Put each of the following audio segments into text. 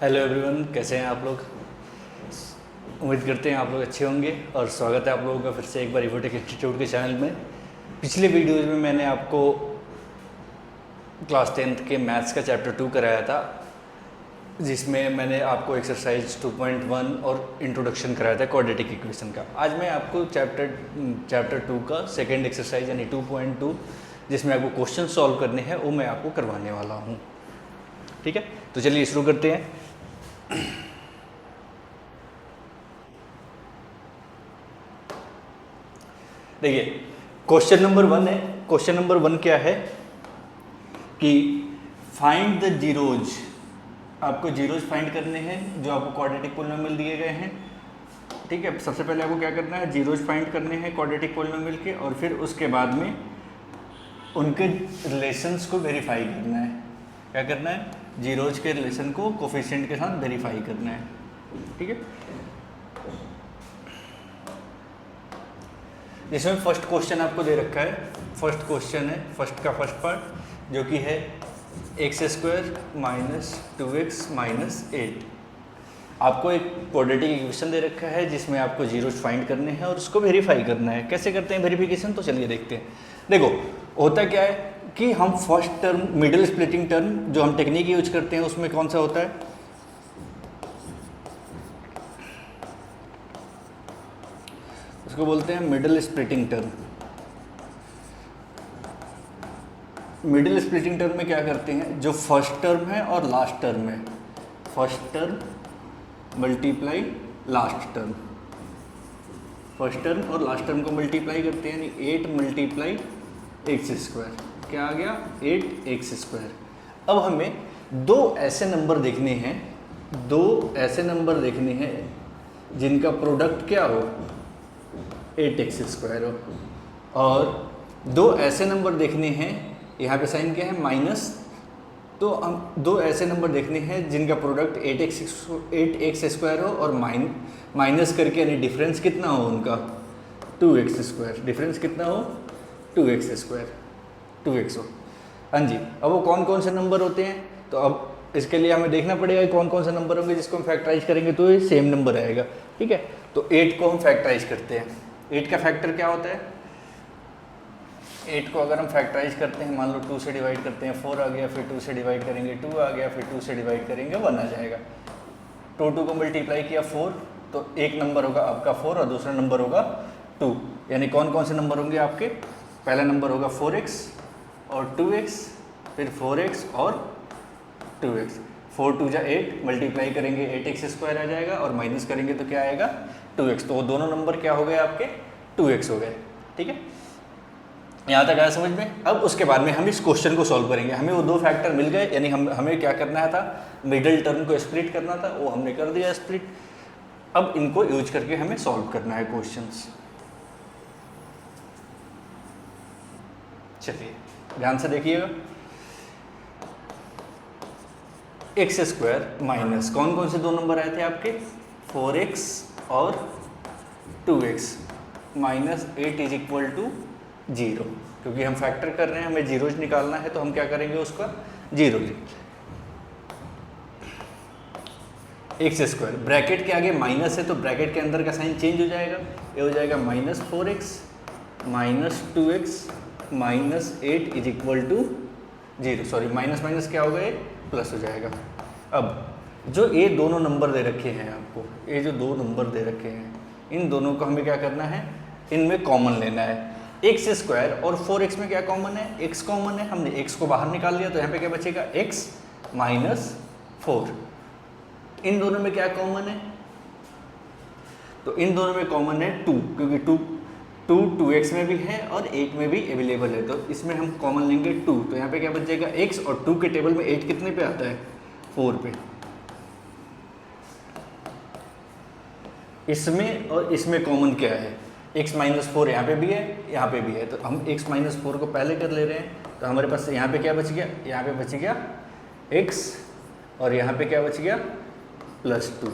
Hello everyone, कैसे हैं आप लोग। उम्मीद करते हैं आप लोग अच्छे होंगे और स्वागत है आप लोगों का फिर से एक बार इवोटेक इंस्टीट्यूट के चैनल में। पिछले वीडियोज़ में मैंने आपको क्लास 10th के मैथ्स का चैप्टर 2 कराया था, जिसमें मैंने आपको एक्सरसाइज 2.1 और इंट्रोडक्शन कराया था क्वाड्रेटिक इक्वेशन का। आज मैं आपको चैप्टर 2 का सेकेंड एक्सरसाइज यानी 2.2 जिसमें आपको क्वेश्चन सॉल्व करने हैं वो मैं आपको करवाने वाला हूँ। ठीक है, तो चलिए शुरू करते हैं। देखिए, क्वेश्चन नंबर 1 है। क्वेश्चन नंबर 1 क्या है कि फाइंड द जीरोज। आपको जीरोज फाइंड करने हैं जो आपको क्वाड्रेटिक पॉलिनोमियल दिए गए हैं। ठीक है, सबसे पहले आपको क्या करना है, जीरोज फाइंड करने हैं क्वाड्रेटिक पॉलिनोमियल के, और फिर उसके बाद में उनके रिलेशंस को वेरीफाई करना है। क्या करना है, जीरोज के रिलेशन को कोफिशिएंट के साथ वेरीफाई करना है। ठीक है, जिसमें फर्स्ट क्वेश्चन आपको दे रखा है। फर्स्ट क्वेश्चन है, फर्स्ट का फर्स्ट पार्ट जो कि है x² माइनस 2x माइनस 8। आपको एक क्वाड्रेटिक इक्वेशन दे रखा है जिसमें आपको जीरोज फाइंड करने हैं और उसको वेरीफाई करना है। कैसे करते हैं वेरिफिकेशन, तो चलिए देखते हैं। देखो, होता क्या है कि हम first term, middle splitting term जो हम टेक्निक यूज करते हैं उसमें कौन सा होता है, उसको बोलते हैं middle splitting term. Middle splitting term में क्या करते हैं, जो फर्स्ट टर्म है और लास्ट टर्म है, first term multiply last term, first term और लास्ट टर्म को मल्टीप्लाई करते हैं, यानी 8 मल्टीप्लाई x²। क्या आ गया, 8x²। अब हमें दो ऐसे नंबर देखने हैं, दो ऐसे नंबर देखने हैं जिनका प्रोडक्ट क्या हो, 8x² हो, और दो ऐसे नंबर देखने हैं, यहाँ पे साइन क्या है, माइनस। तो हम दो ऐसे नंबर देखने हैं जिनका प्रोडक्ट 8x² हो और माइनस करके, यानी डिफरेंस कितना हो उनका, 2x²। डिफरेंस कितना हो, 2x², 2x हो। हाँ जी, अब वो कौन कौन से नंबर होते हैं, तो अब इसके लिए हमें देखना पड़ेगा कौन कौन से नंबर होंगे जिसको हम फैक्टराइज करेंगे तो ये सेम नंबर आएगा। ठीक है, तो 8 को हम फैक्टराइज करते हैं। 8 का फैक्टर क्या होता है, 8 को अगर हम फैक्टराइज करते हैं, मान लो 2 से डिवाइड करते हैं, 4 आ गया, फिर 2 से डिवाइड करेंगे 2 आ गया, फिर 2 से डिवाइड करेंगे 1 आ जाएगा। 2 को मल्टीप्लाई किया 4, तो एक नंबर होगा आपका 4 और दूसरा नंबर होगा 2। यानी कौन कौन से नंबर होंगे आपके, पहला नंबर होगा 4x और 2x, फिर 4x और 2x। 4 2 जा 8, मल्टीप्लाई करेंगे 8x² आ जाएगा, और माइनस करेंगे तो क्या आएगा, 2x। तो वो दोनों नंबर क्या हो गए आपके, 2x हो गए। ठीक है, यहाँ तक आया समझ में। अब उसके बाद में हम इस क्वेश्चन को सॉल्व करेंगे। हमें वो दो फैक्टर मिल गए, यानी हमें क्या करना था, मिडिल टर्म को स्प्लिट करना था, वो हमने कर दिया स्प्लिट। अब इनको यूज करके हमें सॉल्व करना है क्वेश्चंस। चलिए ध्यान से देखिएगा। x² माइनस कौन कौन से दो नंबर आए थे आपके, 4x और 2x minus 8 is equal to 0। क्योंकि हम फैक्टर कर रहे हैं, हमें जीरोज निकालना है, तो हम क्या करेंगे, उसका जीरो लिख, x²। ब्रैकेट के आगे माइनस है तो ब्रैकेट के अंदर का साइन चेंज हो जाएगा, ये हो जाएगा minus 4x minus 2x minus 8 is equal to 0। Sorry, minus minus क्या हो गए, प्लस हो जाएगा। अब जो ये दोनों नंबर दे रखे हैं आपको, ये जो दो नंबर दे रखे हैं, इन दोनों को हमें क्या करना है, इनमें कॉमन लेना है। x² और 4x में क्या कॉमन है, x कॉमन है, हमने x को बाहर निकाल लिया, तो यहाँ पे क्या बचेगा, x माइनस 4। इन दोनों में क्या कॉमन है, तो इन दोनों में कॉमन है 2, क्योंकि 2x में भी है और 8 में भी अवेलेबल है, तो इसमें हम कॉमन लेंगे 2। तो यहाँ पे क्या बच जाएगा, x, और 2 के टेबल में 8 कितने पे आता है, 4 पे। इसमें और इसमें कॉमन क्या है, x माइनस 4 यहाँ पे भी है, यहाँ पे भी है, तो हम x माइनस 4 को पहले कर ले रहे हैं। तो हमारे पास यहाँ पे क्या बच गया, यहाँ पे बच गया x, और यहाँ पे क्या बच गया, +2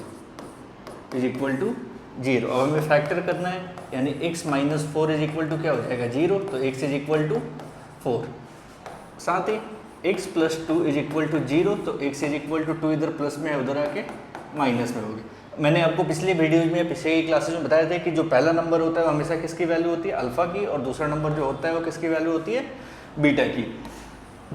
इज इक्वल टू 0। अब हमें फैक्टर करना है, यानी x minus 4 is equal to क्या हो जाएगा, 0। तो x इज इक्वल टू 4। साथ ही x plus 2 is equal to 0, तो x इज इक्वल टू 2 इधर प्लस में है, उधर आके माइनस में होगी। मैंने आपको पिछले वीडियोज में, पिछले क्लासेज में बताया था कि जो पहला नंबर होता है वो हमेशा किसकी वैल्यू होती है, अल्फ़ा की, और दूसरा नंबर जो होता है वो किसकी वैल्यू होती है, बीटा की।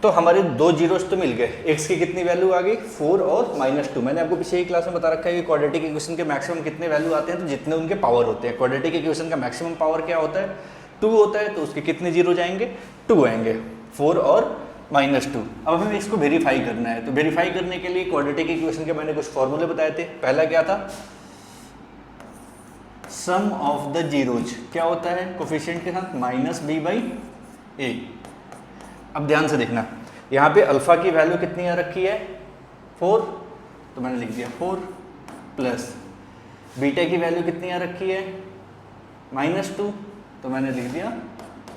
तो हमारे दो जीरोस तो मिल गए, x की कितनी वैल्यू आ गई, 4 और -2। मैंने आपको पिछले ही क्लास में बता रखा है कि क्वाड्रेटिक इक्वेशन के मैक्सिमम कितने वैल्यू आते हैं, तो जितने उनके पावर होते हैं। क्वाड्रेटिक इक्वेशन का मैक्सिमम पावर क्या होता है, 2 होता है, तो उसके कितने जीरो जाएंगे, 2 आएंगे, 4 और -2। अब हमें इसको वेरीफाई करना है, तो वेरीफाई करने के लिए क्वाड्रेटिक इक्वेशन के मैंने कुछ फॉर्मूले बताए थे। पहला क्या था, सम ऑफ द जीरोज क्या होता है, कोफिशिएंट के साथ -b/a। अब ध्यान से देखना, यहाँ पे अल्फ़ा की वैल्यू कितनी आ रखी है, 4, तो मैंने लिख दिया 4, प्लस बीटा की वैल्यू कितनी आ रखी है, -2, तो मैंने लिख दिया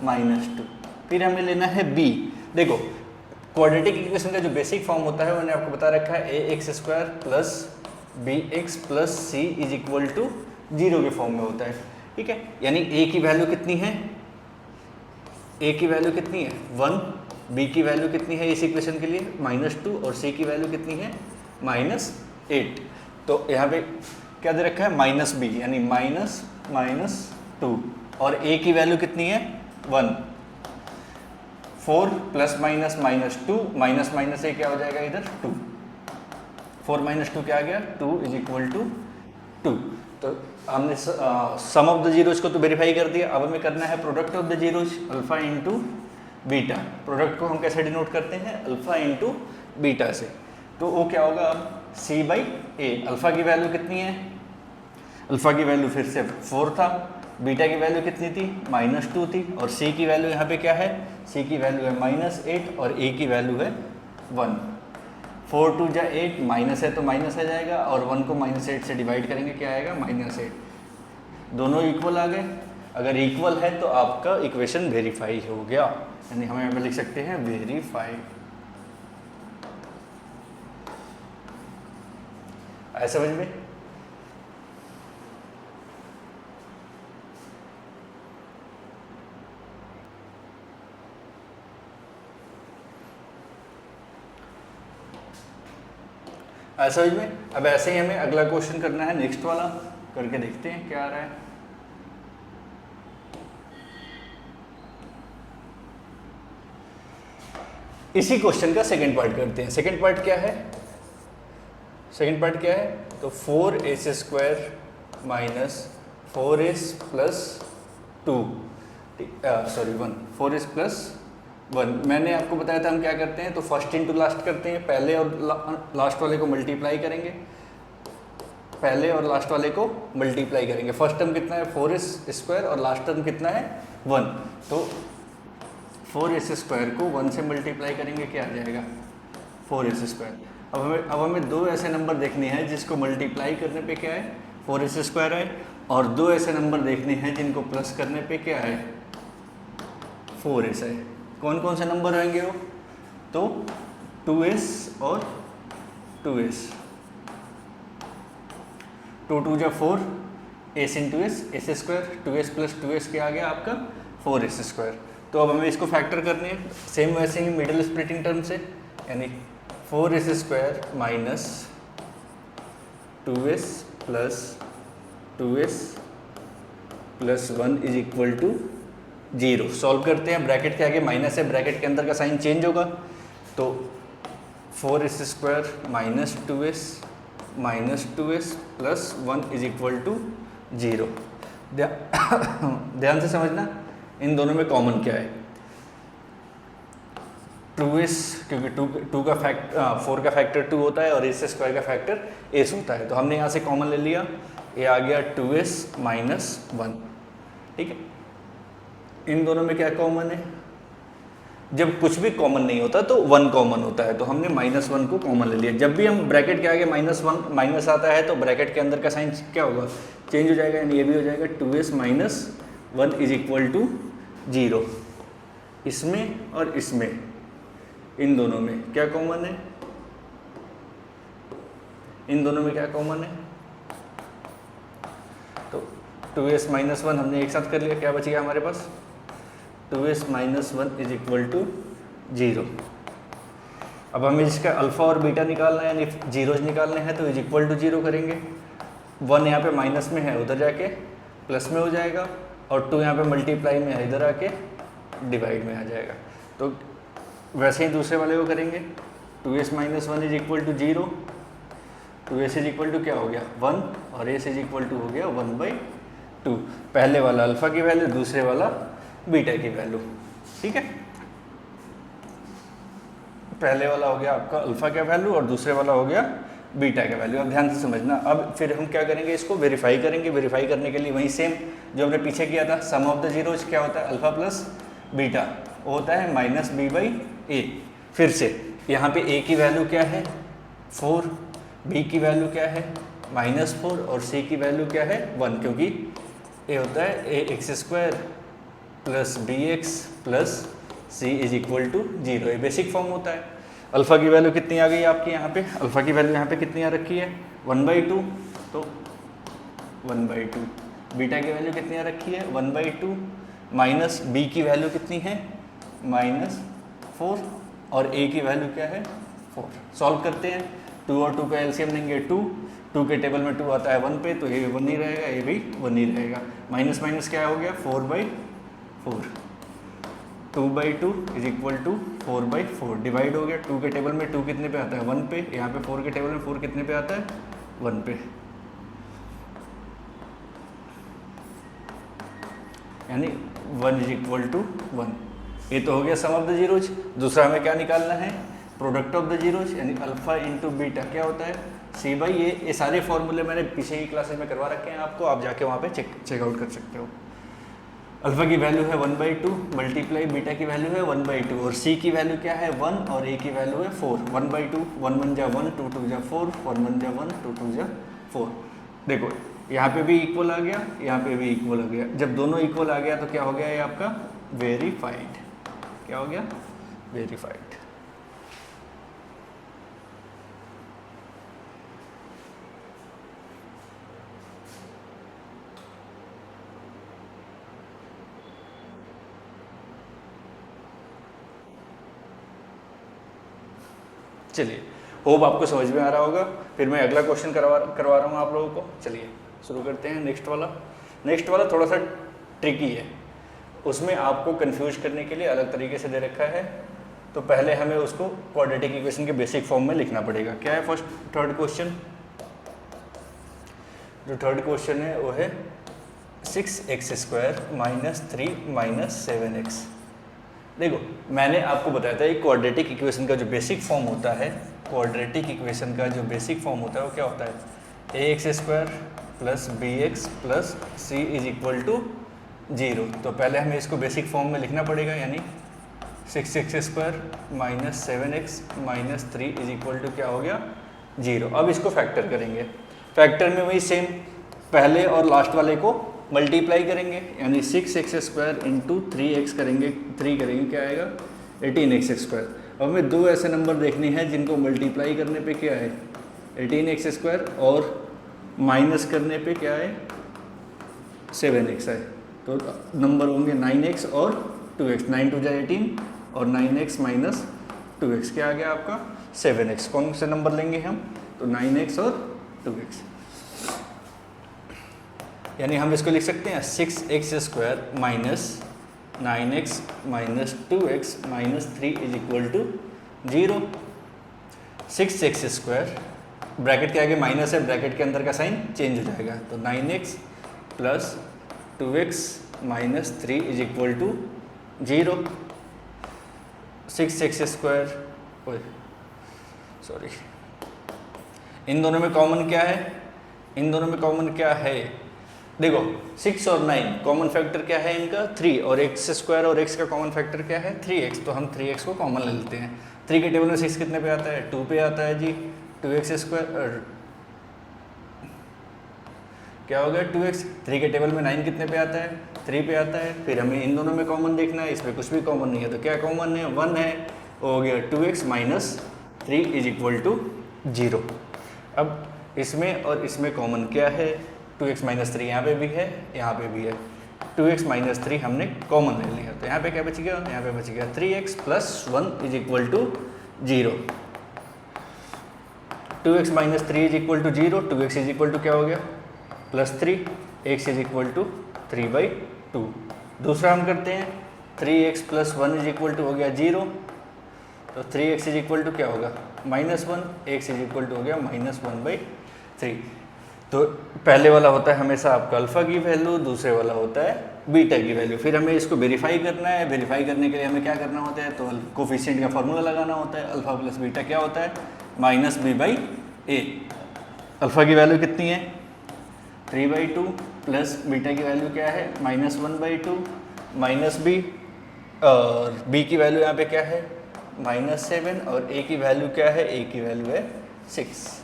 -2। फिर हमें लेना है b। देखो क्वाड्रेटिक इक्वेशन का जो बेसिक फॉर्म होता है मैंने आपको बता रखा है, ax² plus bx plus c is equal to 0 के फॉर्म में होता है, ठीक है। यानी a की वैल्यू कितनी है, a की वैल्यू कितनी है 1, b की वैल्यू कितनी है इस इक्वेशन के लिए -2, और c की वैल्यू कितनी है -8। तो यहाँ पे क्या दे रखा है, -b यानी -2, और a की वैल्यू कितनी है 1। 4 प्लस माइनस -2 माइनस माइनस ए क्या हो जाएगा इधर 2, 4 - 2 क्या आ गया 2 इज इक्वल टू 2। तो हमने सम ऑफ द जीरोज को तो वेरीफाई कर दिया। अब हमें करना है product of the zeros, alpha into beta. Product को हम कैसे डिनोट करते हैं, अल्फा इंटू बीटा से। तो वो क्या होगा अब c/a। अल्फा की वैल्यू कितनी है, अल्फा की वैल्यू फिर से 4 था, बीटा की वैल्यू कितनी थी -2 थी, और c की वैल्यू यहाँ पे क्या है, c की वैल्यू है -8 और a की वैल्यू है 1। 4 2 जा 8, माइनस है तो माइनस आ जाएगा, और 1 को -8 से डिवाइड करेंगे क्या आएगा -8। दोनों इक्वल आ गए। अगर इक्वल है तो आपका इक्वेशन वेरीफाई हो गया, यानी हम यहाँ पे लिख सकते हैं वेरीफाइड। आया समझ में। ऐसा समझ में। अब ऐसे ही हमें अगला क्वेश्चन करना है, नेक्स्ट वाला करके देखते हैं क्या आ रहा है। इसी क्वेश्चन का सेकंड पार्ट करते हैं। सेकंड पार्ट क्या है, सेकंड पार्ट क्या है, तो 4s² minus 4s plus 2 sorry 1, 4s plus 1। मैंने आपको बताया था हम क्या करते हैं, तो फर्स्ट इंटू लास्ट करते हैं, पहले और लास्ट वाले को मल्टीप्लाई करेंगे, पहले और लास्ट वाले को मल्टीप्लाई करेंगे। फर्स्ट टर्म कितना है 4s² और लास्ट टर्म कितना है 1, तो 4s² को 1 से मल्टीप्लाई करेंगे क्या आ जाएगा 4s²। अब हमें दो ऐसे नंबर देखने हैं जिसको मल्टीप्लाई करने पे क्या है 4s² है, और दो ऐसे नंबर देखने हैं जिनको प्लस करने पे क्या है 4s है। कौन कौन से नंबर होंगे वो, तो 2s और 2s, 2 2 जा 4, s into s, s², 2s plus 2s क्या आ गया आपका 4s²। तो अब हमें इसको फैक्टर करने हैं सेम वैसे ही मिडिल स्प्लिटिंग टर्म से, यानी 4s² minus 2s plus 2s plus 1 is equal to 0। Solve करते हैं, ब्रैकेट के आगे माइनस है, ब्रैकेट के अंदर का साइन चेंज होगा, तो 4s² minus 2s minus 2s plus 1 is equal to 0। ध्यान से समझना, इन दोनों में कॉमन क्या है, 2s, क्योंकि 2 का फैक्टर 4 का फैक्टर 2 होता है और s² का फैक्टर s होता है, तो हमने यहाँ से कॉमन ले लिया, ये आ गया 2s माइनस 1, ठीक है। इन दोनों में क्या कॉमन है, जब कुछ भी कॉमन नहीं होता तो 1 कॉमन होता है, तो हमने -1 को कॉमन ले लिया। जब भी हम ब्रैकेट के आगे -1 माइनस आता है तो ब्रैकेट के अंदर का साइन क्या होगा, चेंज हो जाएगा, यानी ये भी हो जाएगा 2s minus 1 is equal to 0। इसमें और इसमें, इन दोनों में क्या कॉमन है, इन दोनों में क्या कॉमन है, तो 2s माइनस 1 हमने एक साथ कर लिया, क्या बच गया हमारे पास 2s minus 1 is equal to 0। अब हमें इसका अल्फ़ा और बीटा निकालना है, यानी जीरोज निकालने हैं, तो इज इक्वल टू 0 करेंगे। 1 यहाँ पे माइनस में है, उधर जाके प्लस में हो जाएगा, और 2 यहाँ पे मल्टीप्लाई में है, इधर आके डिवाइड में आ जाएगा। तो वैसे ही दूसरे वाले को करेंगे। 2s minus 1 is equal to 0, 2s is equal to क्या हो गया 1, और s इज इक्वल टू हो गया 1/2। पहले वाला अल्फ़ा की वैल्यू, दूसरे वाला बीटा की वैल्यू, ठीक है। पहले वाला हो गया आपका अल्फ़ा का वैल्यू और दूसरे वाला हो गया बीटा का वैल्यू। अब ध्यान से समझना। अब फिर हम क्या करेंगे, इसको वेरीफाई करेंगे। वेरीफाई करने के लिए वही सेम जो हमने पीछे किया था, सम ऑफ द जीरोज क्या होता है, अल्फ़ा प्लस बीटा, वो होता है -b/a। फिर से यहाँ पे a की वैल्यू क्या है 4, b की वैल्यू क्या है -4, और c की वैल्यू क्या है 1, क्योंकि a होता है ax² plus bx plus c is equal to 0। ये बेसिक फॉर्म होता है। अल्फ़ा की वैल्यू कितनी आ गई आपकी यहाँ पे, अल्फ़ा की वैल्यू यहाँ पे कितनी आ रखी है 1/2, तो 1/2। बीटा की वैल्यू कितनी आ रखी है 1/2, माइनस b की वैल्यू कितनी है -4, और a की वैल्यू क्या है 4। सॉल्व करते हैं। 2 और 2 का एलसीएम लेंगे 2 के टेबल में 2 आता है 1 पे, तो ये 1 ही रहेगा, ये भी 1 ही रहेगा। माइनस माइनस क्या हो गया 4/4, 2/2 इज इक्वल टू 4/4। डिवाइड हो गया। 2 के टेबल में 2 कितने पे आता है 1 पे, यहाँ पे 4 के टेबल में 4 कितने पे आता है 1 पे, यानी 1 इज इक्वल टू 1। ये तो हो गया सम ऑफ द जीरोज। दूसरा हमें क्या निकालना है, प्रोडक्ट ऑफ द जीरोज, यानी अल्फ़ा इंटू बीटा क्या होता है c/a। ये सारे फॉर्मूले मैंने पीछे की क्लासेस में करवा रखे हैं आपको, आप जाके वहाँ पे चेकआउट कर सकते हो। अल्फ़ा की वैल्यू है 1/2 मल्टीप्लाई बीटा की वैल्यू है 1/2, और c की वैल्यू क्या है 1, और a की वैल्यू है 4। 1/2, 1 1 जा 1, 2 2 जा 4, 1 1 जा 1, 2 2 जा 4। देखो यहाँ पे भी इक्वल आ गया, यहाँ पे भी इक्वल आ गया। जब दोनों इक्वल आ गया तो क्या हो गया ये आपका वेरीफाइड। क्या हो गया वेरीफाइड। चलिए, होप आपको समझ में आ रहा होगा। फिर मैं अगला क्वेश्चन करवा रहा हूँ आप लोगों को। चलिए शुरू करते हैं। नेक्स्ट वाला थोड़ा सा ट्रिकी है, उसमें आपको कंफ्यूज करने के लिए अलग तरीके से दे रखा है। तो पहले हमें उसको क्वाड्रेटिक इक्वेशन के बेसिक फॉर्म में लिखना पड़ेगा। क्या है थर्ड क्वेश्चन? जो थर्ड क्वेश्चन है वो है 6x² - 3 - 7x। देखो मैंने आपको बताया था एक क्वाड्रेटिक इक्वेशन का जो बेसिक फॉर्म होता है, क्वाड्रेटिक इक्वेशन का जो बेसिक फॉर्म होता है वो क्या होता है ax² plus bx plus c is equal to 0। तो पहले हमें इसको बेसिक फॉर्म में लिखना पड़ेगा, यानी 6x² - 7x - 3 is equal to क्या हो गया 0। अब इसको फैक्टर करेंगे। फैक्टर में वही सेम पहले और लास्ट वाले को मल्टीप्लाई करेंगे, यानी 6x² इंटू 3x करेंगे, 3 करेंगे क्या आएगा 18x²। अब हमें दो ऐसे नंबर देखने हैं जिनको मल्टीप्लाई करने पे क्या है 18x² और माइनस करने पे क्या है 7x है। तो नंबर होंगे 9x और 2x। 9 2 जा 18 और 9x माइनस 2x क्या आ गया आपका 7x। कौन से नंबर लेंगे हम? तो 9x और 2x। यानी हम इसको लिख सकते हैं 6x² minus 9x minus 2x minus 3 is equal to 0। 6x² bracket के आगे माइनस है, ब्रैकेट के अंदर का साइन चेंज हो जाएगा, तो 9x plus 2x minus 3 is equal to 0। 6x², sorry, इन दोनों में कॉमन क्या है? इन दोनों में कॉमन क्या है? देखो 6 और 9 कॉमन फैक्टर क्या है इनका 3, और x² और x का कॉमन फैक्टर क्या है 3x। तो हम 3x को कॉमन ले लेते हैं। 3 के टेबल में 6 कितने पे आता है 2 पे आता है जी। 2x² क्या हो गया 2x। 3 के टेबल में 9 कितने पे आता है 3 पे आता है। फिर हमें इन दोनों में कॉमन देखना है, इसमें कुछ भी कॉमन नहीं है, तो क्या कॉमन है 1 है, हो गया 2x minus 3 is equal to 0। अब इसमें और इसमें कॉमन क्या है 2x माइनस 3 यहाँ पे भी है, यहाँ पे भी है। 2x माइनस 3 हमने कॉमन ले लिया, तो यहाँ पे क्या बच गया, यहाँ पे बच गया 3x plus 1 is equal to 0। 2x minus 3 is equal to 0, 2x is equal to क्या हो गया +3, x इज इक्वल टू 3/2। दूसरा हम करते हैं 3x + 1 इज इक्वल टू हो गया 0, तो 3x इज इक्वल टू क्या होगा -1, x इज इक्वल टू हो गया -1/3। तो पहले वाला होता है हमेशा आपका अल्फ़ा की वैल्यू, दूसरे वाला होता है बीटा की वैल्यू। फिर हमें इसको वेरीफाई करना है। वेरीफाई करने के लिए हमें क्या करना होता है, तो कोफिशिएंट का फार्मूला लगाना होता है। अल्फ़ा प्लस बीटा क्या होता है -b/a। अल्फ़ा की वैल्यू कितनी है 3/2 प्लस बीटा की वैल्यू क्या है -1/2 माइनस b, और b की वैल्यू यहाँ पे क्या है -7, और a की वैल्यू क्या है, a की वैल्यू है 6।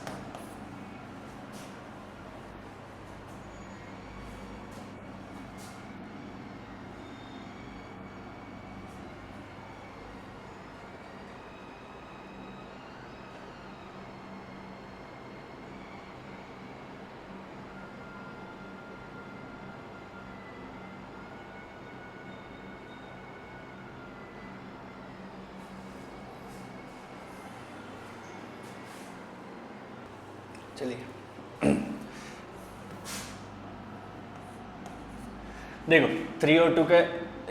चलिए देखो 3 और 2 का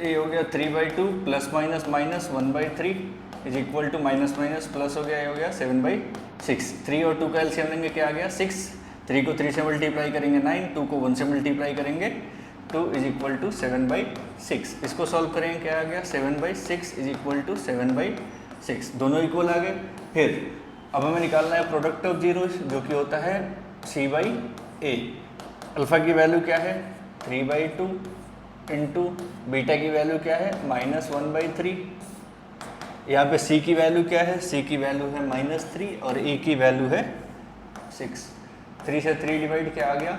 ये हो गया 3/2 plus minus minus 1/3 is equal to minus minus plus हो गया, ये हो गया 7/6। 3 और 2 का एलसीएम लेंगे क्या आ गया 6, 3 को 3 से मल्टीप्लाई करेंगे 9, 2 को 1 से मल्टीप्लाई करेंगे 2 इज इक्वल टू 7/6। इसको सॉल्व करेंगे क्या आ गया 7/6 इज इक्वल टू 7/6, दोनों इक्वल आ गए। फिर अब हमें निकालना है प्रोडक्ट ऑफ जीरो, जो कि होता है c/a। अल्फ़ा की वैल्यू क्या है 3/2 इंटू बीटा की वैल्यू क्या है -1/3। यहाँ पे c की वैल्यू क्या है, c की वैल्यू है -3 और a की वैल्यू है 6। 3 से 3 डिवाइड क्या आ गया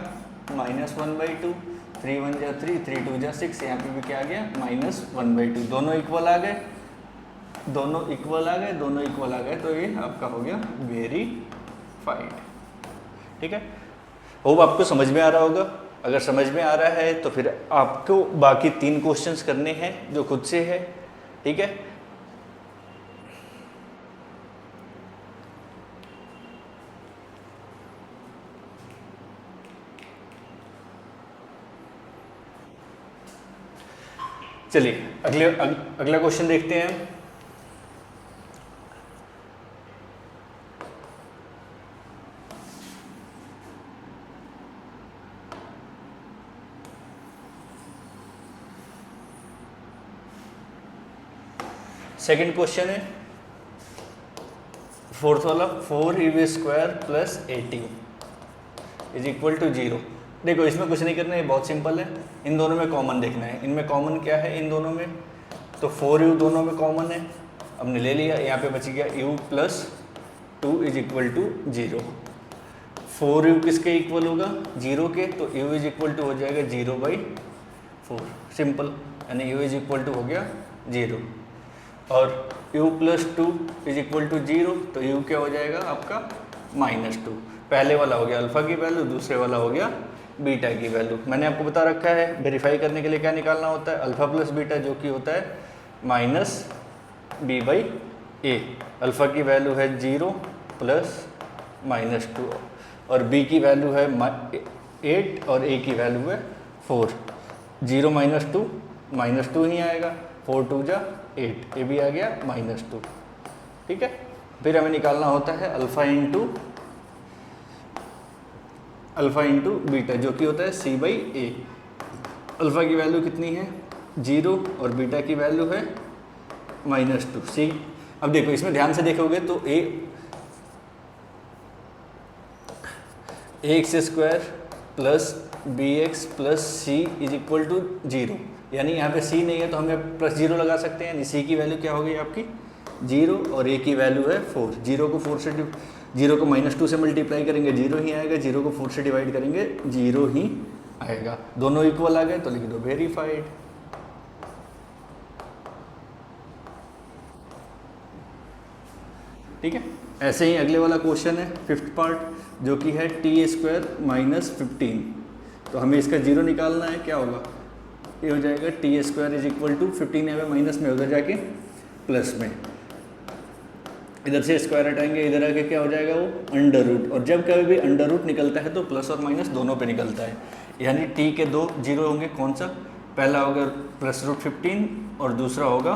-1/2, 3 1 जा 3, 3 2 जा 6, यहाँ पे भी क्या आ गया -1/2। दोनों इक्वल आ गए, दोनों इक्वल आ गए, दोनों इक्वल आ गए, तो ये आपका हो गया वेरीफाइड। ठीक है, होप आपको समझ में आ रहा होगा। अगर समझ में आ रहा है तो फिर आपको बाकी 3 क्वेश्चंस करने हैं जो खुद से है। ठीक है, चलिए अगला क्वेश्चन देखते हैं। सेकंड क्वेश्चन है फोर्थ वाला, 4u² plus 8u is equal to 0। देखो इसमें कुछ नहीं करना है, बहुत सिंपल है। इन दोनों में कॉमन देखना है। इनमें कॉमन क्या है इन दोनों में, तो 4u दोनों में कॉमन है, हमने ले लिया। यहाँ पे बच गया u plus 2 is equal to 0। 4u किसके इक्वल होगा 0 के, तो u इज इक्वल टू हो जाएगा 0/4, सिंपल, यानी u इज इक्वल टू हो गया 0। और u plus 2 is equal to 0, तो u क्या हो जाएगा आपका -2। पहले वाला हो गया अल्फ़ा की वैल्यू, दूसरे वाला हो गया बीटा की वैल्यू। मैंने आपको बता रखा है वेरीफाई करने के लिए क्या निकालना होता है, अल्फ़ा प्लस बीटा, जो कि होता है -b/a। अल्फ़ा की वैल्यू है 0 प्लस -2, और b की वैल्यू है 8 और a की वैल्यू है 4। 0 -2 ही आएगा, 4 2 जा 8, ये भी आ गया -2। ठीक है, फिर हमें निकालना होता है अल्फ़ा इंटू बीटा, जो कि होता है c/a। अल्फ़ा की वैल्यू कितनी है 0 और बीटा की वैल्यू है -2 c। अब देखो इसमें ध्यान से देखोगे तो ax² plus bx plus c is equal to 0, यानी यहाँ पे c नहीं है तो हमें +0 लगा सकते हैं। यानी c की वैल्यू क्या हो गई आपकी 0 और a की वैल्यू है 4। 0 को -2 से मल्टीप्लाई करेंगे 0 ही आएगा, 0 को 4 से डिवाइड करेंगे 0 ही आएगा। दोनों इक्वल आ गए तो लिख दो वेरीफाइड। ठीक है, ऐसे ही अगले वाला क्वेश्चन है 5th पार्ट, जो कि है t² माइनस 15। तो हमें इसका 0 निकालना है, क्या होगा ये हो जाएगा t² इज इक्वल टू 15 है माइनस में, उधर जाके प्लस में इधर से स्क्वायर हटाएंगे, इधर आके क्या हो जाएगा वो अंडर रूट, और जब कभी भी अंडर रूट निकलता है तो प्लस और माइनस दोनों पे निकलता है, यानी टी के दो जीरो होंगे। कौन सा? पहला होगा प्लस रूट 15 और दूसरा होगा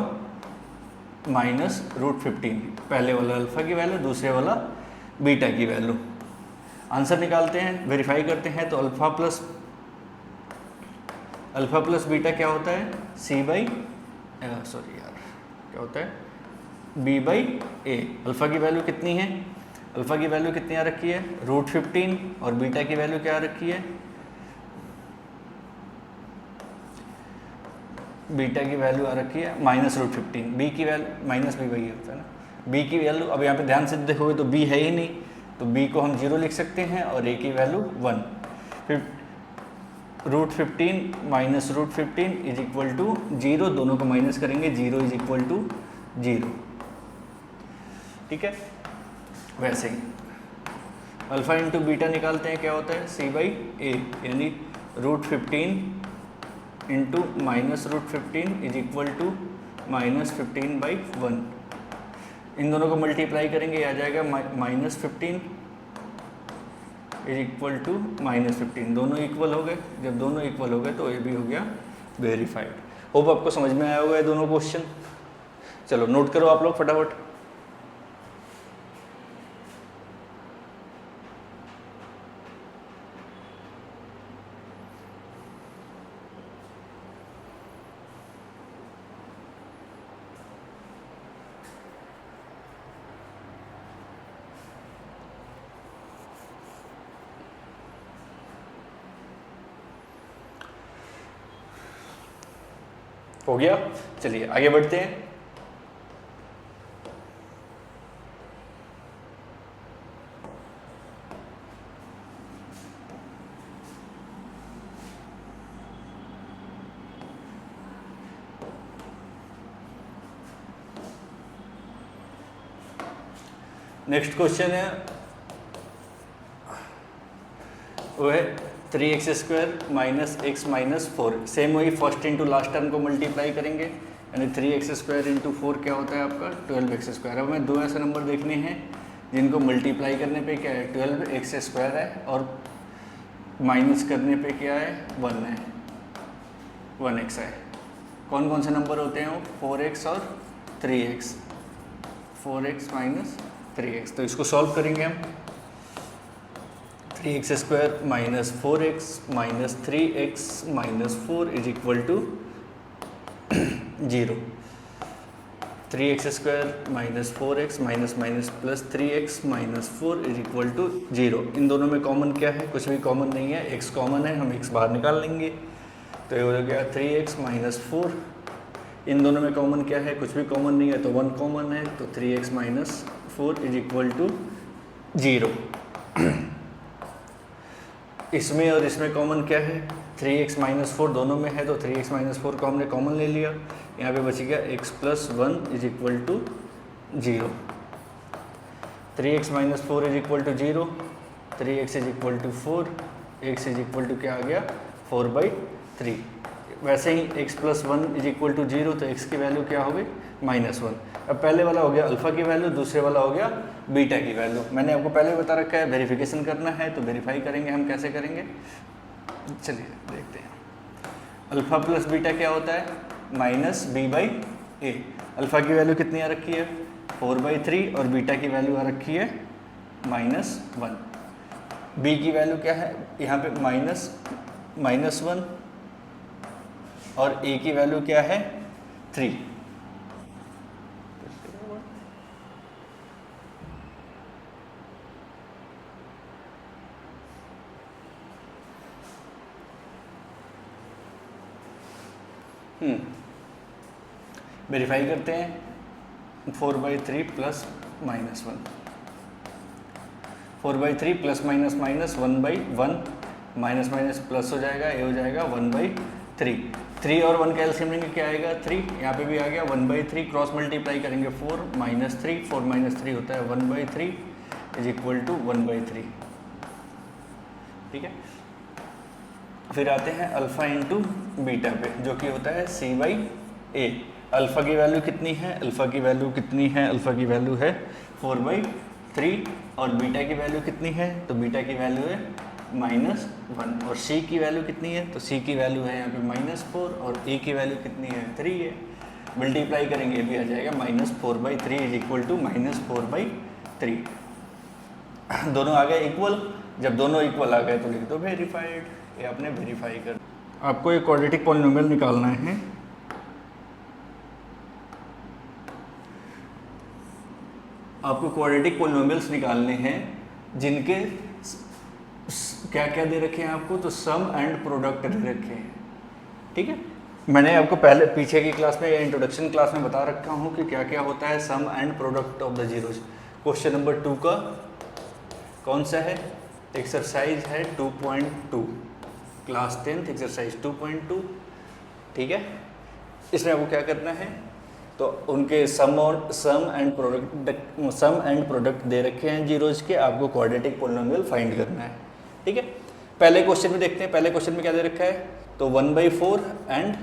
माइनस रूट 15। पहले वाला अल्फ़ा की वैल्यू, दूसरे वाला बीटा की वैल्यू। आंसर निकालते हैं, वेरीफाई करते हैं। तो अल्फ़ा प्लस बीटा क्या होता है? सी बाई सॉरी यार क्या होता है? B by A. अल्फ़ा की वैल्यू कितनी है? अल्फ़ा की वैल्यू कितनी आ रखी है? रूट 15, और बीटा की वैल्यू क्या आ रखी है? बीटा की वैल्यू आ रखी है माइनस रूट 15। बी की वैल्यू माइनस बी बाई होता है ना। बी की वैल्यू अब यहाँ पे ध्यान से देखोगे तो बी है ही नहीं, तो बी को हम 0 लिख सकते हैं और ए की वैल्यू 1। फिर root 15 minus root 15 is equal to 0, दोनों को माइनस करेंगे, 0 इज इक्वल टू 0। ठीक है, वैसे ही अल्फ़ा इंटू बीटा निकालते हैं, क्या होता है? सी बाई ए, यानी root 15 into minus root 15 is equal to minus 15/1। इन दोनों को मल्टीप्लाई करेंगे, आ जाएगा minus 15 is equal to minus 15। दोनों इक्वल हो गए। जब दोनों इक्वल हो गए तो ये भी हो गया वेरीफाइड। होप आपको समझ में आया होगा ये दोनों क्वेश्चन। चलो नोट करो आप लोग फटाफट। हो गया? चलिए आगे बढ़ते हैं। नेक्स्ट क्वेश्चन है वो है 3x² minus x minus 4। Same वही फर्स्ट इंटू लास्ट टर्म को मल्टीप्लाई करेंगे, यानी 3x² इंटू 4 क्या होता है आपका? 12x²। अब हमें दो ऐसे नंबर देखने हैं जिनको मल्टीप्लाई करने पे क्या है? 12x² है, और माइनस करने पे क्या है? 1 है, 1x है। कौन कौन से नंबर होते हैं वो? 4x और 3x। 4x minus 3x। तो इसको सॉल्व करेंगे हम। 3x² minus 4x minus 3x minus 4 is equal to 0। 3x² minus 4x minus minus plus 3x minus 4 is equal to 0। इन दोनों में कॉमन क्या है? कुछ भी कॉमन नहीं है, x कॉमन है, हम x बाहर निकाल लेंगे। तो ये हो गया 3x माइनस 4। इन दोनों में कॉमन क्या है? कुछ भी कॉमन नहीं है, तो 1 कॉमन है, तो 3x minus 4 is equal to 0। इसमें और इसमें कॉमन क्या है? 3x माइनस 4 दोनों में है, तो 3x माइनस 4 को हमने कॉमन ले लिया। यहाँ पे बच गया x plus 1 is equal to 0। 3x minus 4 is equal to 0, 3x is equal to 4, x is equal to क्या आ गया? 4/3। वैसे ही x plus 1 is equal to 0, तो x की वैल्यू क्या हो गई? -1। अब पहले वाला हो गया अल्फ़ा की वैल्यू, दूसरे वाला हो गया बीटा की वैल्यू। मैंने आपको पहले बता रखा है वेरिफिकेशन करना है, तो वेरीफाई करेंगे हम। कैसे करेंगे? चलिए देखते हैं। अल्फ़ा प्लस बीटा क्या होता है? Minus b/a। अल्फ़ा की वैल्यू कितनी आ रखी है? 4/3, और बीटा की वैल्यू आ रखी है -1। b की वैल्यू क्या है? यहाँ पे -1, और a की वैल्यू क्या है? 3। वेरीफाई करते हैं। 4/3 plus -1, 4/3 plus minus minus 1/1, minus minus plus हो जाएगा, ये हो जाएगा 1/3। 3 और 1 का एलसीएम लेंगे, क्या आएगा? 3। यहाँ पे भी आ गया 1/3, क्रॉस मल्टीप्लाई करेंगे 4 माइनस 3, 4 माइनस 3 होता है 1/3 इज इक्वल टू 1/3। ठीक है, फिर आते हैं अल्फ़ा इंटू बीटा पे, जो कि होता है c/a। अल्फ़ा की वैल्यू कितनी है? अल्फ़ा की वैल्यू कितनी है? अल्फ़ा की वैल्यू है 4/3 और बीटा की वैल्यू कितनी है, तो बीटा की वैल्यू है -1 और सी की वैल्यू कितनी है, तो सी की वैल्यू है यहाँ पे -4 और ए की वैल्यू कितनी है 3 है। मल्टीप्लाई करेंगे ये भी आ जाएगा -4/3 इज इक्वल टू -4/3। दोनों आ गए इक्वल, जब दोनों इक्वल आ गए तो लिख दो वेरीफाइड, ये आपने वेरीफाई कर। आपको एक क्वाड्रेटिक पॉलिनोमियल निकालना है। आपको क्वाड्रेटिक पॉलिनोमियल्स निकालने हैं जिनके क्या क्या दे रखे हैं आपको, तो सम एंड प्रोडक्ट दे रखे हैं। ठीक है, मैंने आपको पहले पीछे की क्लास में या इंट्रोडक्शन क्लास में बता रखा हूँ कि क्या क्या होता है sum and product of the zeros. Question number 2 का कौन सा है, एक्सरसाइज है 2.2, क्लास 10th एक्सरसाइज 2.2। ठीक है, इसमें आपको क्या करना है, तो उनके सम एंड प्रोडक्ट दे रखे हैं जीरोज के, आपको क्वाड्रेटिक पॉलिनोमियल फाइंड करना है। ठीक है, पहले क्वेश्चन में देखते हैं। पहले क्वेश्चन में क्या दे रखा है, तो 1/4 एंड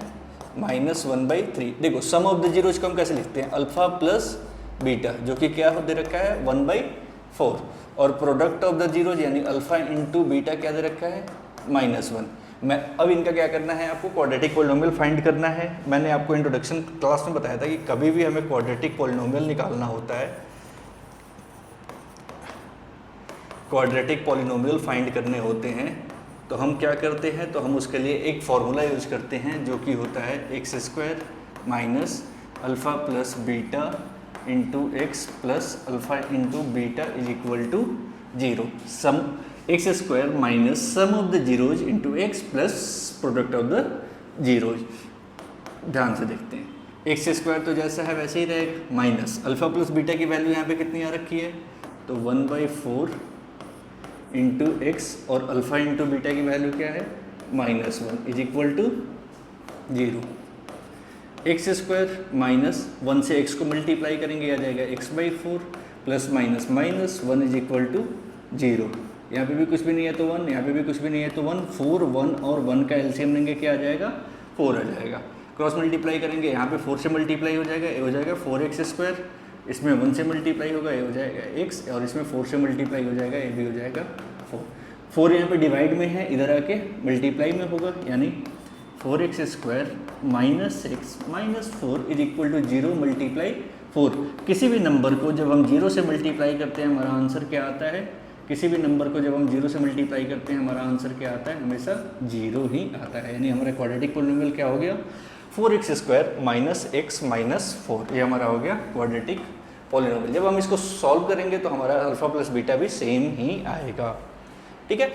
-1/3। देखो सम ऑफ द जीरोज को हम कैसे लिखते हैं, अल्फा प्लस बीटा, जो कि क्या दे रखा है 1/4, और प्रोडक्ट ऑफ द जीरोज यानी अल्फा इंटू बीटा क्या दे रखा है -1। मैं अब इनका क्या करना है, आपको क्वाड्रेटिक पॉलिनोमियल फाइंड करना है। मैंने आपको इंट्रोडक्शन क्लास में बताया था कि कभी भी हमें क्वाड्रेटिक पॉलिनोमियल निकालना होता है, क्वाड्रेटिक पॉलिनोमियल फाइंड करने होते हैं, तो हम क्या करते हैं, तो हम उसके लिए एक फॉर्मूला यूज करते हैं जो कि होता है x² minus alpha plus beta into x plus alpha into beta is equal to 0। Sum x² minus sum of the zeros into x plus product of the zeros. ध्यान से देखते हैं, x² तो जैसा है वैसे ही रहेगा, माइनस अल्फ़ा प्लस बीटा की वैल्यू यहाँ पे कितनी आ रखी है, तो 1/4 इंटू एक्स और अल्फ़ा इंटू बीटा की वैल्यू क्या है -1 is equal to 0। x² minus 1 से x को मल्टीप्लाई करेंगे, आ जाएगा x/4 plus minus -1 is equal to 0। यहाँ पे भी कुछ भी नहीं है तो 1, यहाँ पे भी कुछ भी नहीं है तो 1। 4 1 और 1 का एलसीएम लेंगे, क्या आ जाएगा 4 आ जाएगा। क्रॉस मल्टीप्लाई करेंगे, यहाँ पे 4 से मल्टीप्लाई हो जाएगा, ये हो जाएगा 4x², इसमें 1 से मल्टीप्लाई होगा, ये हो जाएगा x, और इसमें 4 से मल्टीप्लाई हो जाएगा, ये भी हो जाएगा 4। 4 यहाँ पे डिवाइड में है, इधर आके मल्टीप्लाई में होगा, यानी 4x² minus x minus 4 is equal to 0 multiply 4। किसी भी नंबर को जब हम 0 से मल्टीप्लाई करते हैं हमारा आंसर क्या आता है, किसी भी नंबर को जब हम 0 से मल्टीप्लाई करते हैं हमारा आंसर क्या आता है, हमेशा 0 ही आता है। यानी हमारा क्वाड्रेटिक पॉलिनोमियल क्या हो गया, 4x² माइनस x माइनस 4, ये हमारा हो गया क्वाड्रेटिक पॉलिनोमियल। जब हम इसको सॉल्व करेंगे तो हमारा अल्फा प्लस बीटा भी सेम ही आएगा। ठीक है,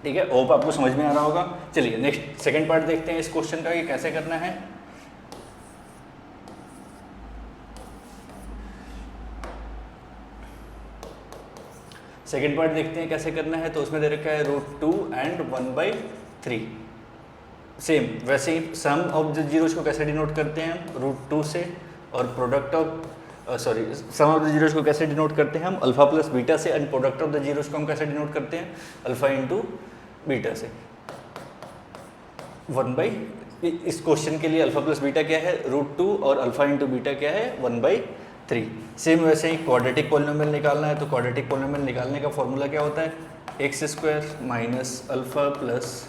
ठीक है, होप आपको समझ में आ रहा होगा। चलिए नेक्स्ट सेकंड पार्ट देखते हैं इस क्वेश्चन का कि कैसे करना है। सेकंड पार्ट देखते हैं कैसे करना है, तो उसमें दे रखा है √2 एंड 1/3। सेम वैसे ही सम ऑफ द जीरोज को कैसे डिनोट करते हैं, √2 से, और product of sum of the zeros को कैसे डिनोट करते हैं हम अल्फा प्लस बीटा से, and product of the zeros को हम कैसे डिनोट करते हैं अल्फा इंटू बीटा से। इस क्वेश्चन के लिए अल्फा प्लस बीटा क्या है √2 और अल्फा इंटू बीटा क्या है 1/3। सेम वैसे ही क्वाड्रेटिक पॉलिनोमियल निकालना है, तो क्वाड्रेटिक पॉलिनोमियल निकालने का फॉर्मूला क्या होता है, x² minus alpha plus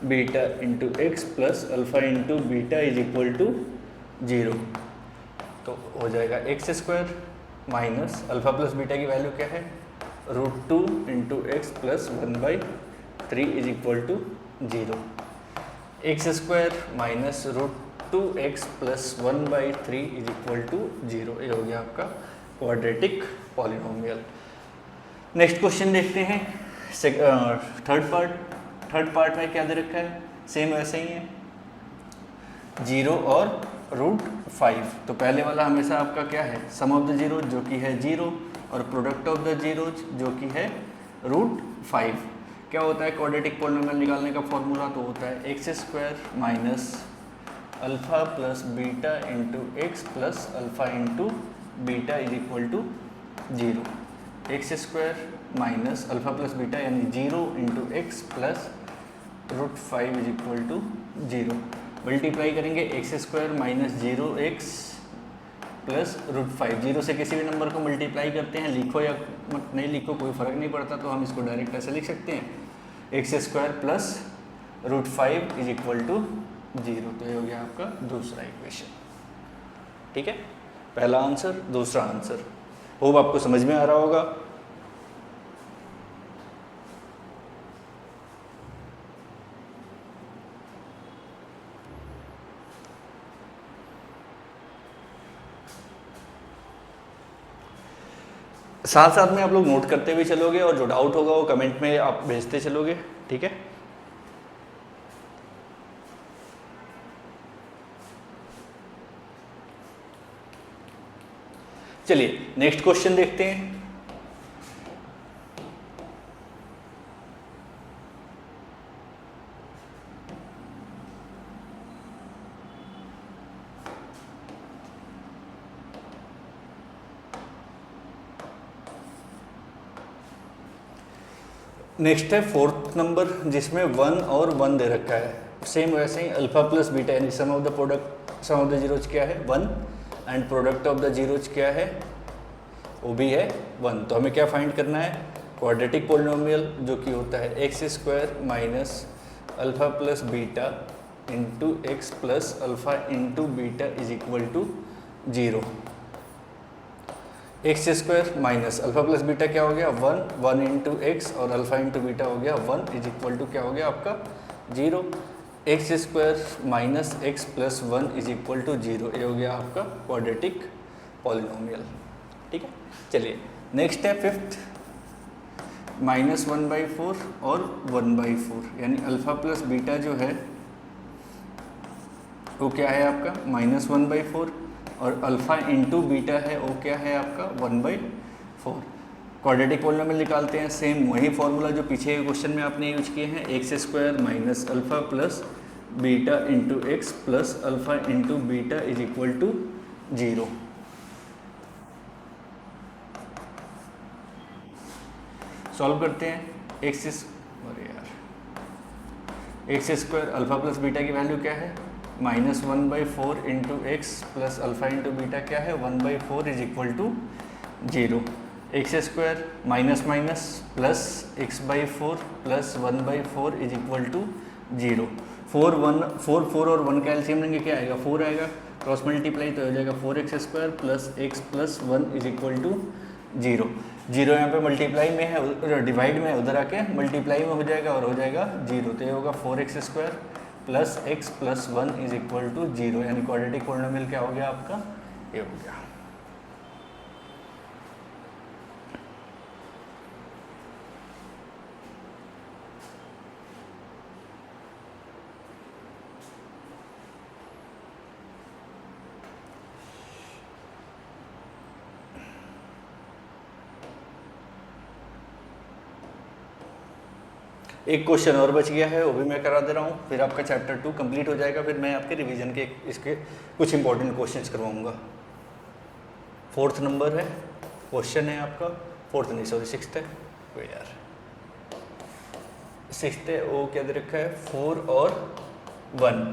beta into x plus alpha into beta is equal to 0। तो हो जाएगा x² minus alpha plus beta की वैल्यू क्या है √2 into x plus 1/3 is equal to 0। x² minus √2x plus 1/3 is equal to 0। ये हो गया आपका क्वाड्रेटिक पॉलिनोमियल। नेक्स्ट क्वेश्चन देखते हैं, थर्ड पार्ट में क्या दे रखा है, सेम वैसे ही है 0 और √5। तो पहले वाला हमेशा आपका क्या है सम ऑफ द जीरो जो कि है 0 और प्रोडक्ट ऑफ द जीरोज जो कि है √5। क्या होता है क्वाड्रेटिक पॉलिनोमियल निकालने का फॉर्मूला, तो होता है x² minus alpha plus beta into x plus alpha into beta is equal to 0। X square minus alpha plus beta यानी 0 into x plus √5 is equal to 0। Multiply करेंगे x square minus 0x plus √5। 0 से किसी भी number को multiply करते हैं, लिखो या नहीं लिखो कोई फ़र्क नहीं पड़ता, तो हम इसको डायरेक्ट ऐसे लिख सकते हैं x square plus √5 is equal to 0। तो ये हो गया आपका दूसरा इक्वेशन। ठीक है, पहला आंसर, दूसरा आंसर। होप आपको समझ में आ रहा होगा। साथ साथ में आप लोग नोट करते हुए चलोगे और जो डाउट होगा वो कमेंट में आप भेजते चलोगे। ठीक है, चलिए नेक्स्ट क्वेश्चन देखते हैं। नेक्स्ट है फोर्थ नंबर, जिसमें 1 और 1 दे रखा है। सेम वैसे ही अल्फा प्लस बीटा यानी sum of the product, sum of the zeros क्या है 1 and product of the zeros क्या है, वो भी है 1। तो हमें क्या फाइंड करना है, क्वाड्रेटिक पोलिनोमियल जो कि होता है x square minus alpha plus beta into x plus alpha into beta is equal to 0। X square minus alpha plus beta क्या हो गया 1 इंटू एक्स और अल्फा इंटू बीटा हो गया 1 इज इक्वल टू क्या हो गया आपका 0। X square minus x plus 1 is equal to 0, ये हो गया आपका क्वाड्रेटिक पॉलिनोमियल। ठीक है, चलिए नेक्स्ट है फिफ्थ, -1/4 और 1/4 यानी अल्फा प्लस बीटा जो है वो क्या है आपका -1/4 और अल्फ़ा इंटू बीटा है वो क्या है आपका 1/4। क्वाड्रेटिक पॉलिनोमियल निकालते हैं, सेम वही फॉर्मूला जो पीछे के क्वेश्चन में आपने यूज किए हैं, x square minus alpha plus beta into x plus alpha into beta is equal to 0। Solve करते हैं। X square alpha plus beta की वैल्यू क्या है -1/4 into x plus alpha into beta क्या है 1/4 is equal to 0। X square minus minus plus x/4 plus 1/4 is equal to 0। 4 और 1 का LCM लेंगे क्या आएगा 4 आएगा, क्रॉस मल्टीप्लाई तो हो जाएगा 4x square plus x plus 1 is equal to 0। 0 यहाँ पे मल्टीप्लाई में है, डिवाइड में है, उधर आके मल्टीप्लाई में हो जाएगा और हो जाएगा 0। तो ये होगा 4x square plus x plus 1 is equal to 0, यानी क्वाड्रेटिक पॉलिनोमियल क्या हो गया आपका, ये हो गया। एक क्वेश्चन और बच गया है, वो भी मैं करा दे रहा हूँ, फिर आपका चैप्टर 2 कंप्लीट हो जाएगा। फिर मैं आपके रिवीजन के इसके कुछ इंपॉर्टेंट क्वेश्चंस करवाऊँगा। 4th नंबर है, क्वेश्चन है आपका 4th नहीं सॉरी 6th है, वो यार 6th है, वो क्या दे रखा है 4 और 1,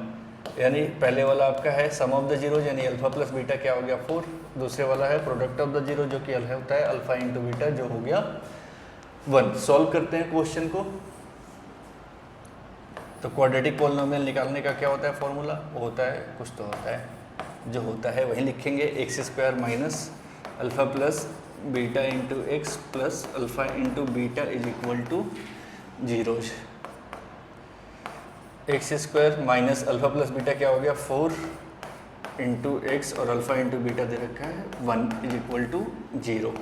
यानी पहले वाला आपका है सम ऑफ द जीरोज यानी अल्फा प्लस बीटा क्या हो गया 4, दूसरे वाला है प्रोडक्ट ऑफ द जीरो जो कि होता है अल्फा इंटू बीटा जो हो गया 1। सॉल्व करते हैं क्वेश्चन को। तो क्वाड्रेटिक पॉलिनोमियल निकालने का क्या होता है फॉर्मूला, वो होता है कुछ तो होता है, जो होता है वही लिखेंगे, x square minus alpha plus beta into x plus alpha into beta is equal to 0। X square minus alpha plus beta क्या हो गया 4 इंटू एक्स और अल्फ़ा इंटू बीटा दे रखा है 1 is equal to 0।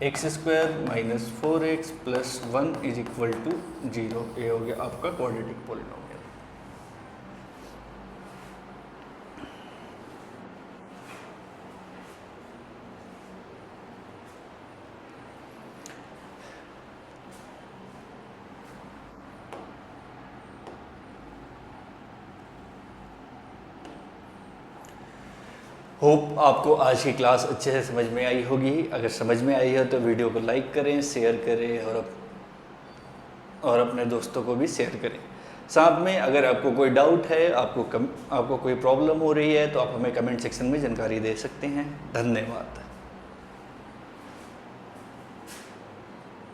X square minus 4x plus 1 is equal to 0, ये हो गया आपका क्वाड्रेटिक पॉलिनोमियल। होप आपको आज की क्लास अच्छे से समझ में आई होगी। अगर समझ में आई है तो वीडियो को लाइक करें, शेयर करें और अपने दोस्तों को भी शेयर करें। साथ में अगर आपको कोई डाउट है, आपको कोई प्रॉब्लम हो रही है तो आप हमें कमेंट सेक्शन में जानकारी दे सकते हैं। धन्यवाद।